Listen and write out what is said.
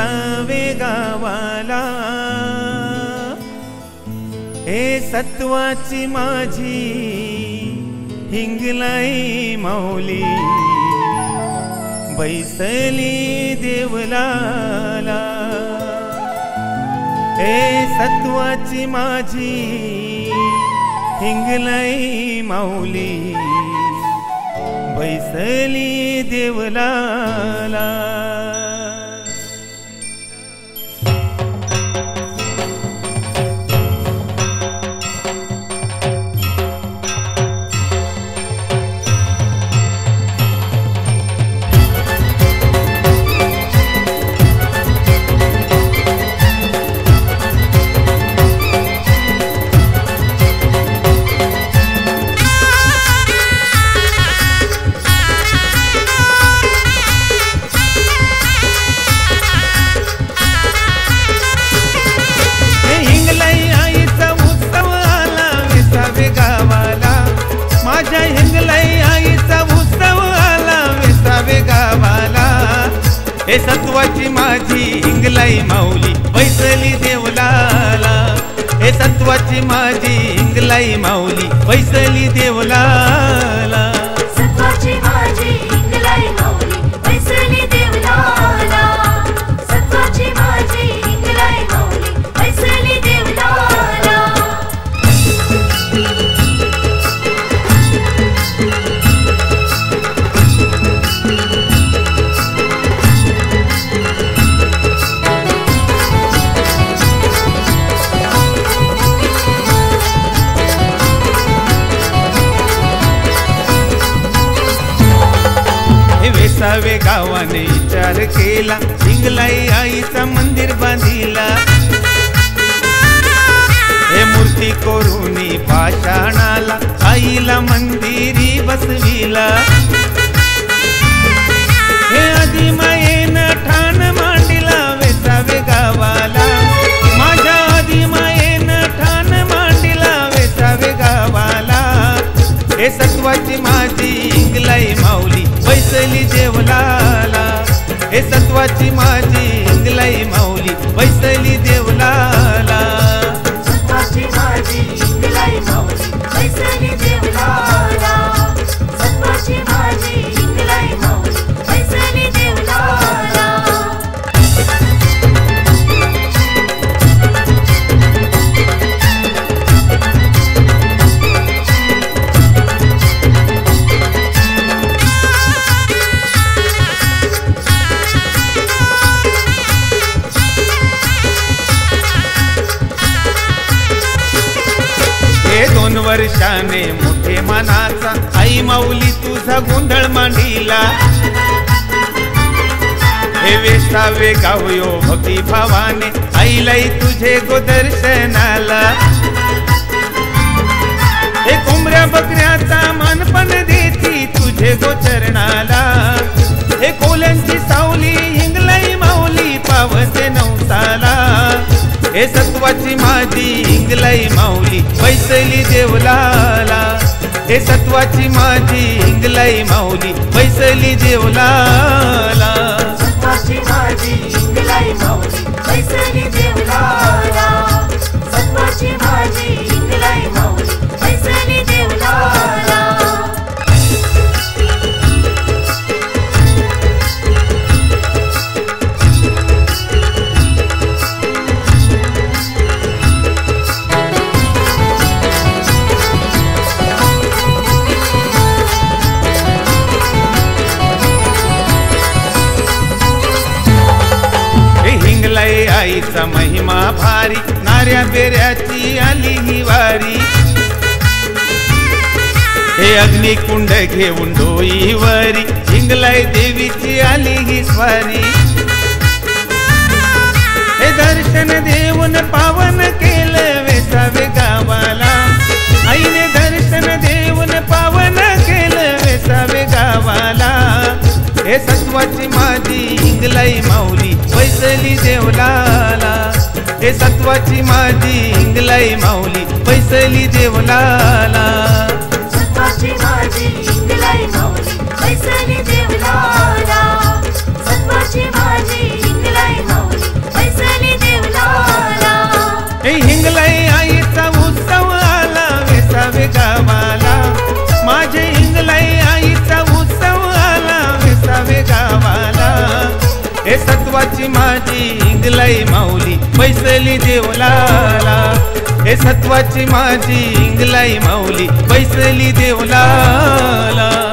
विसावे गावाला हे सत्वाची माझी हिंगलाई माऊली बैसली देवलाला हे सत्वाची माझी हिंगलाई माऊली बैसली देवलाला माझ्या हिंगलाई आईचा उत्सव आला विसावे गावाला हे सत्वाची माझी हिंगलाई माऊली बैसली देवलाला हे सत्वाची माझी हिंगलाई माऊली बैसली देवलाला सत्वाची माझी हिंगलाई माऊली बैसली देवलाला सत्वाची माझी हिंगलाई माऊली बैसली देवलाला विसावे गावाने विचार केला हिंगलाई आईचा मंदिर बांधिला हे मूर्ती कोरुनी पाषाणाला आईला मंदिरी बसविला हे आधी मायेनं ठाण मांडिला विसावे गावाला माझ्या आधी मायेनं ठाण मांडिला विसावे गावाला हे सत्वाची माझी हिंगलाई माऊली बैसली देवलाला हे सत्वाची माझी हिंगलाई माऊली बैसली देवलाला सत्वाची माझी हिंगलाई माऊली बैसली देवलाला सत्वाची माझी हिंगलाई माऊली बैसली देवलाला दोन वर्षाने मोठे मानाचा आई माऊली तुझा गोंधळ मांडिला हे वेसावे गावयो भक्ती भावाने आईलाई तुझे गोदर्शनाला हे कोंबड्या बकऱ्याचा मानपण देती तुझे गोचरणाला हे कोल्यांची सावली हिंगलाई माऊली पावते नवसाला हे सत्वाची माझी हिंगलाई माऊली बैसली देवलाला हे सत्वाची माझी हिंगलाई माऊली बैसली देवलाला सत्वाची माझी हिंगलाई माऊली बैसली देवलाला सत्वाची माझी हिंगलाई माऊली बैसली देवलाला आईचा महिमा भारी नाऱ्या बेऱ्याची आली ही वारी हे अग्निकुंड घेऊन डोईवरी हिंगलाई देवीची आली ही स्वारी हे दर्शन देऊन पावन केलं वेसावे गावाला आईने दर्शन देऊन पावन केलं वेसावे गावाला हे सत्वाची माझी हिंगलाई माऊली बैसली देवलाला हे सत्वाची माझी हिंगलाई माऊली बैसली देवलाला सत्वाची माझी हिंगलाई माऊली बैसली देवलाला सत्वाची माझी हिंगलाई माऊली सत्वाची माझी इंगलाई माऊली बैसली देवलाला, हे सत्वाची माझी इंगलाई माऊली बैसली देवलाला।